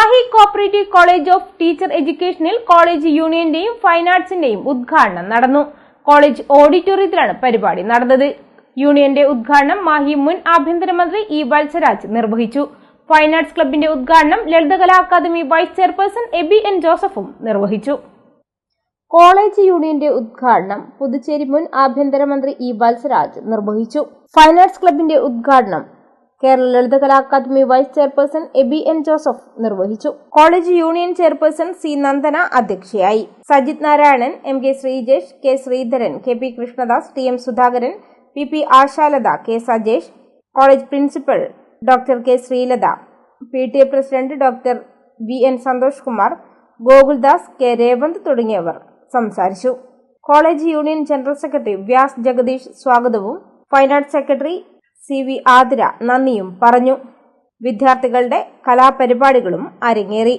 Mahe cooperative college of teacher എഡ്യൂക്കേഷനിൽ college യൂണിയന്റെയും fine ആർട്സിന്റെയും ഉദ്ഘാടനം നടന്നു. കോളേജ് ഓഡിറ്റോറിയത്തിലാണ് പരിപാടി നടന്നത്. യൂണിയന്റെ ഉദ്ഘാടനം മാഹി മുൻ ആഭ്യന്തരമന്ത്രി ഇ വത്സരാജ് നിർവഹിച്ചു. ഫൈൻ ആർട്സ് ക്ലബിന്റെ ഉദ്ഘാടനം Lalithakala Akademi vice chairperson AB N ജോസഫും നിർവഹിച്ചു. കോളേജ് യൂണിയന്റെ ഉദ്ഘാടനം പുതുച്ചേരി മുൻ ആഭ്യന്തരമന്ത്രി ഇ വത്സരാജ് നിർവഹിച്ചു. ഫൈൻ ആർട്സ് ക്ലബിന്റെ ഉദ്ഘാടനം Kerala Lalithakala Akademi vice chairperson AB N Joseph നിർവഹിച്ചു. College union chairperson C Nandana അധ്യക്ഷയായി. Sajith Narayanan, M K Sreejesh, K Sreedharan, K P Krishnadas, T M Sudhakaran, P P Ashalatha, K Sajesh, college principal doctor K Sreelatha, P T A president doctor V N Santhosh Kumar, Gokuldas, K Revanth തുടങ്ങിയവർ സംസാരിച്ചു. College union general secretary Vyas Jagadeesh സ്വാഗതവും fine arts secretary C V Athira നന്ദിയും പറഞ്ഞു. വിദ്യാർത്ഥികളുടെ കലാപരിപാടികളും അരങ്ങേറി.